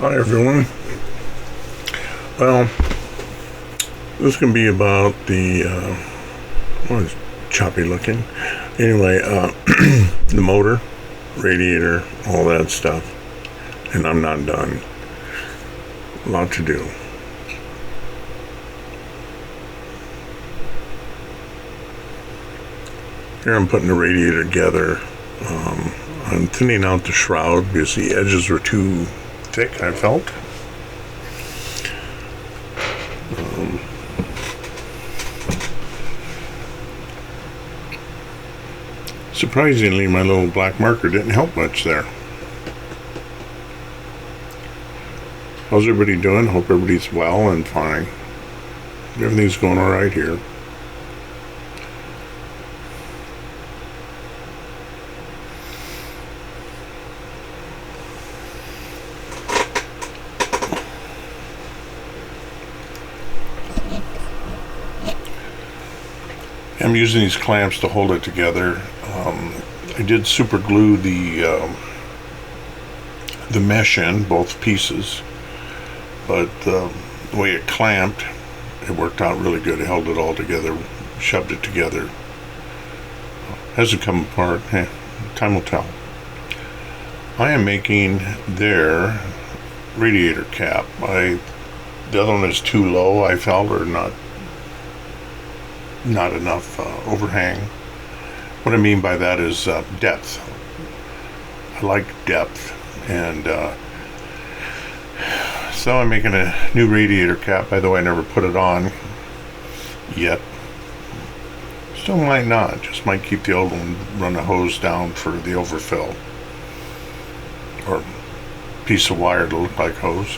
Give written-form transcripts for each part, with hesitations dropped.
Hi everyone. Well, this can be about the well, it's choppy looking. Anyway, the motor, radiator, all that stuff, and I'm not done. A lot to do. Here I'm putting the radiator together. I'm thinning out the shroud because the edges were too thick, I felt. Surprisingly, my little black marker didn't help much there. How's everybody doing? Hope everybody's well and fine. Everything's going all right here. I'm using these clamps to hold it together. I did super glue the mesh in both pieces, but the way it clamped, it worked out really good. It held it all together, shoved it together. Hasn't come apart. Time will tell. I am making their radiator cap. The other one is too low, I felt, or not enough overhang. What I mean by that is depth. I like depth, and so I'm making a new radiator cap. By the way, I never put it on yet. Still might not. Just might keep the old one, run a hose down for the overfill, or piece of wire to look like hose.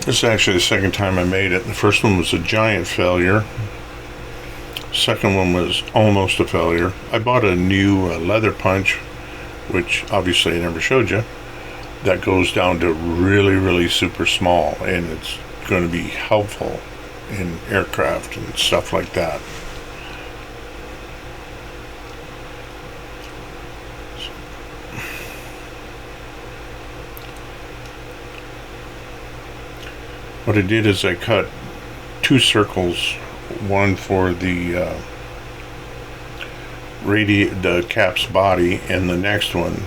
This is actually the second time I made it. The first one was a giant failure. Second one was almost a failure. I bought a new leather punch, which obviously I never showed you, that goes down to really, really super small, and it's going to be helpful in aircraft and stuff like that. What I did is I cut two circles, one for the cap's body, and the next one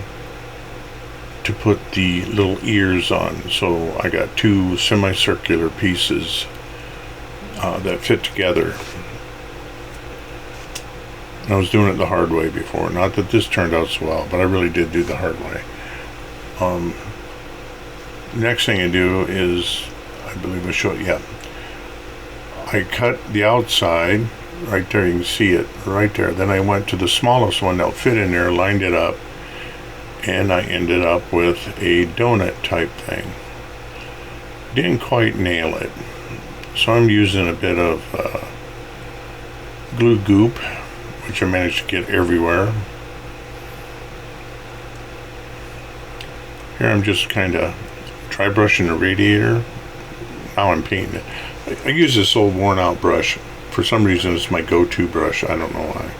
to put the little ears on. So I got two semicircular pieces that fit together. I was doing it the hard way before. Not that this turned out so well, but I really did do the hard way. Next thing I do is, I believe I showed, yeah. I cut the outside, right there, you can see it, right there. Then I went to the smallest one that'll fit in there, lined it up, and I ended up with a donut type thing. Didn't quite nail it. So I'm using a bit of glue goop, which I managed to get everywhere. Here I'm just kind of dry brushing the radiator. Now I'm painting it. I use this old worn out brush. For some reason it's my go-to brush. I don't know why.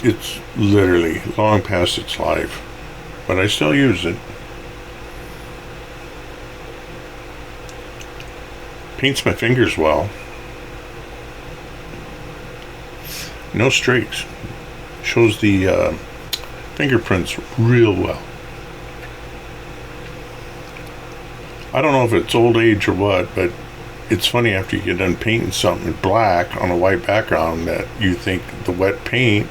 It's literally long past its life, but I still use it. Paints my fingers well. No streaks. Shows the fingerprints real well. I don't know if it's old age or what, but it's funny after you get done painting something black on a white background that you think the wet paint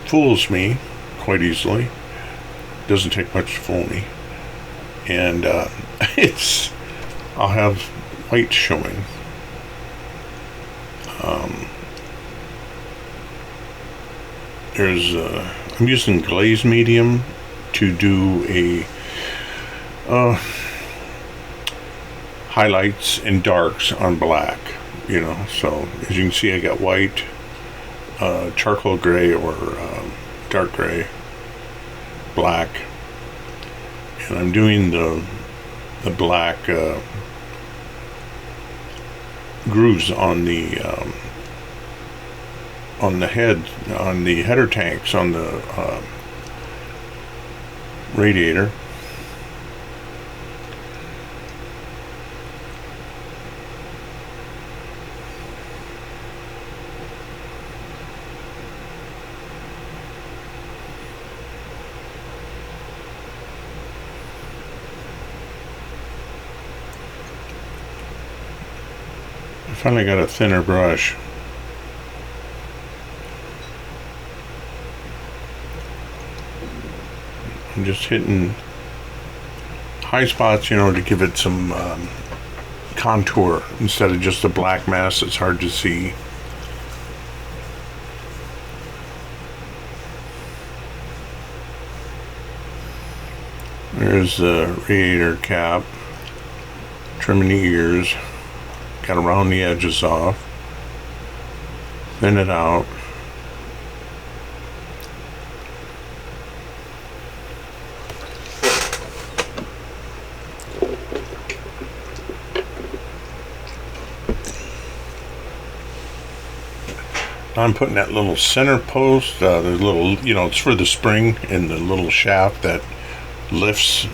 fools me quite easily. Doesn't take much to fool me. And I'll have white showing. I'm using glaze medium to do a highlights and darks on black, so as you can see I got white, charcoal gray, or dark gray, black, and I'm doing the black grooves on the on the head, on the header tanks, on the radiator. I finally got a thinner brush. I'm just hitting high spots, you know, to give it some contour instead of just a black mass that's hard to see. There's the radiator cap, trimming the ears, got to round the edges off, thin it out. I'm putting that little center post, the little, you know, it's for the spring in the little shaft that lifts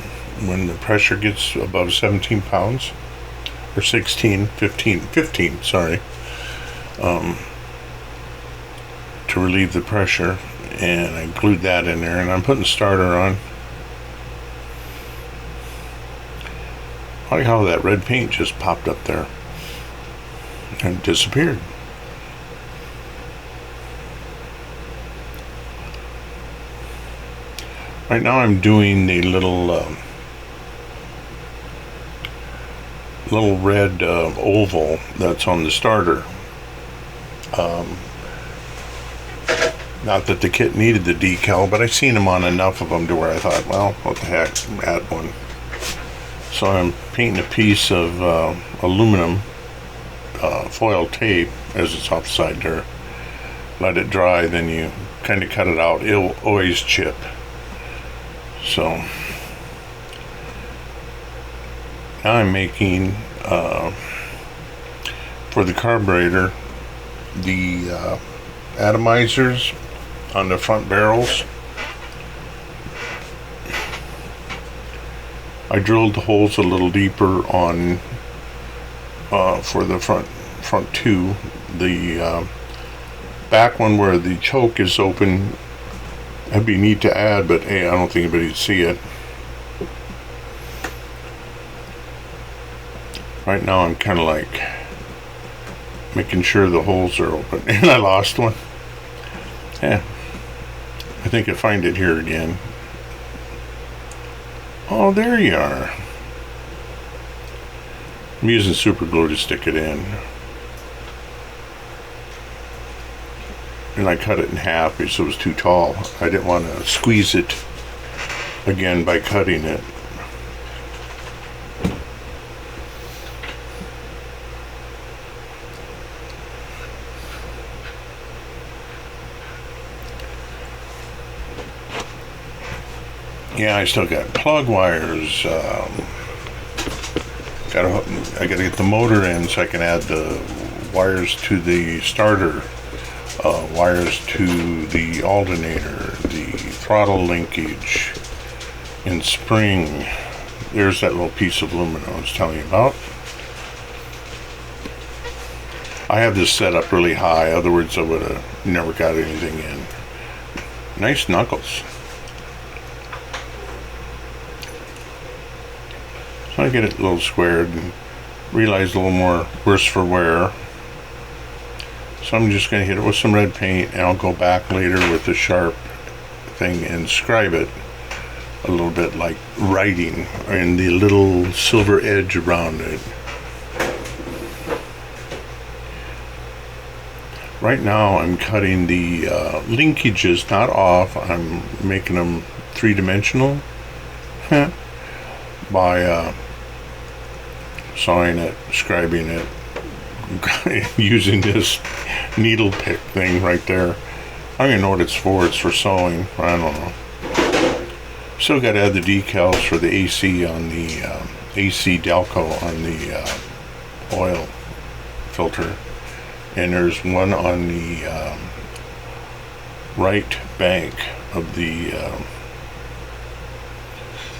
when the pressure gets above 17 pounds, or 15, sorry, to relieve the pressure, and I glued that in there, and I'm putting the starter on. I like how that red paint just popped up there and disappeared. Right now I'm doing the little red oval that's on the starter. Not that the kit needed the decal, but I seen them on enough of them to where I thought, well, what the heck, add one. So I'm painting a piece of aluminum foil tape as it's offside there. Let it dry, then you kind of cut it out. It'll always chip. So now I'm making for the carburetor the atomizers on the front barrels. I drilled the holes a little deeper on for the front two. The back one where the choke is open, that'd be neat to add, but hey, I don't think anybody'd see it. Right now I'm kind of like making sure the holes are open, and I lost one. Yeah, I think I find it here again. Oh, there you are. I'm using super glue to stick it in. And I cut it in half because it was too tall. I didn't want to squeeze it again by cutting it. Yeah, I still got plug wires. I gotta get the motor in so I can add the wires to the starter. Wires to the alternator, the throttle linkage, and spring. There's that little piece of aluminum I was telling you about. I have this set up really high, other words I would have never got anything in. Nice knuckles. So I get it a little squared and realize a little more worse for wear. So I'm just going to hit it with some red paint, and I'll go back later with the sharp thing and scribe it a little bit like writing, and the little silver edge around it. Right now I'm cutting the linkages not off, I'm making them three-dimensional by sawing it, scribing it, using this needle pick thing right there. I don't even know what it's for. It's for sewing. I don't know. Still got to add the decals for the AC on the AC Delco on the oil filter, and there's one on the right bank of the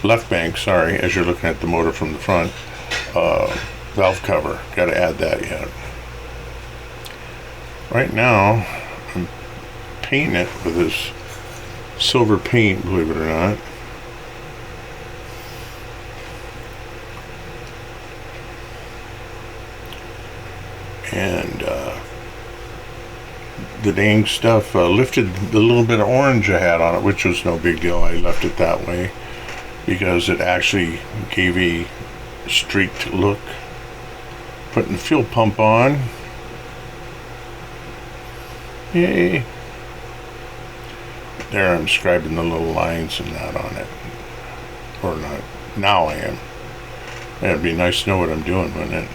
left bank, sorry, as you're looking at the motor from the front, valve cover. Got to add that yet. Right now, I'm painting it with this silver paint, believe it or not. And the dang stuff lifted the little bit of orange I had on it, which was no big deal. I left it that way because it actually gave a streaked look. Putting the fuel pump on. Yay. There I'm scribing the little lines and that on it. Or not. Now I am. It'd be nice to know what I'm doing, wouldn't it?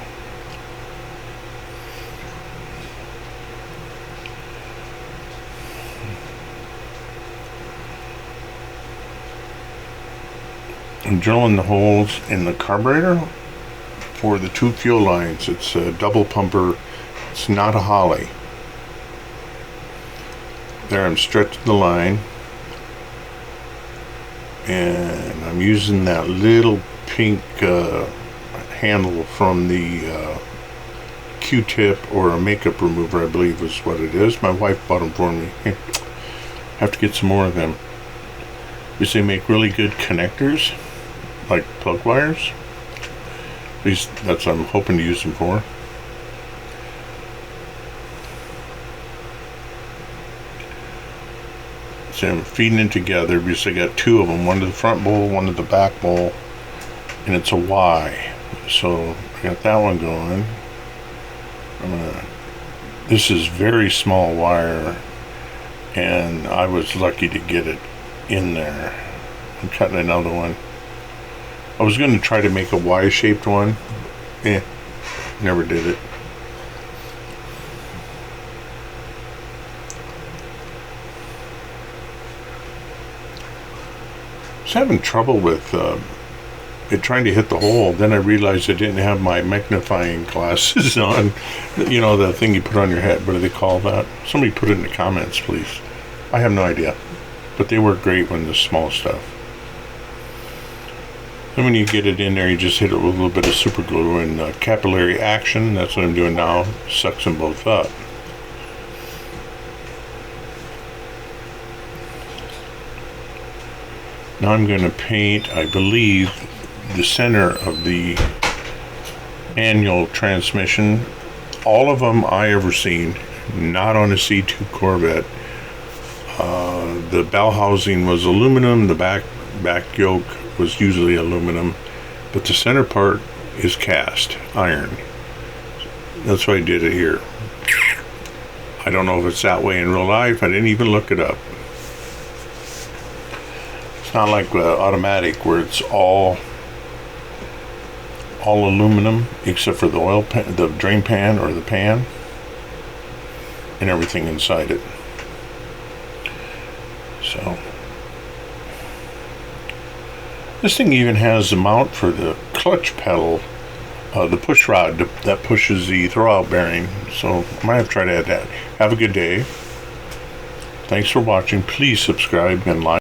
I'm drilling the holes in the carburetor for the 2 fuel lines. It's a double pumper. It's not a Holly. There I'm stretching the line, and I'm using that little pink handle from the Q-tip or a makeup remover, I believe is what it is. My wife bought them for me. Have to get some more of them because they make really good connectors, like plug wires. At least that's what I'm hoping to use them for. So I'm feeding it together because I got 2 of them, one to the front bowl, one to the back bowl, and it's a Y. So I got that one going. This is very small wire, and I was lucky to get it in there. I'm cutting another one. I was going to try to make a Y-shaped one. Never did it. I was having trouble with it trying to hit the hole. Then I realized I didn't have my magnifying glasses on. You know, the thing you put on your head. What do they call that? Somebody put it in the comments, please. I have no idea. But they work great when the small stuff. Then when you get it in there, you just hit it with a little bit of super glue and capillary action. That's what I'm doing now. Sucks them both up. Now I'm going to paint, I believe, the center of the manual transmission. All of them I ever seen, not on a C2 Corvette. The bell housing was aluminum, the back yoke was usually aluminum, but the center part is cast iron. That's why I did it here. I don't know if it's that way in real life. I didn't even look it up. It's not like automatic where it's all aluminum except for the oil pan, the drain pan or the pan, and everything inside it. So this thing even has the mount for the clutch pedal, the push rod that pushes the throwout bearing. So I might have to try to add that. Have a good day. Thanks for watching. Please subscribe and like.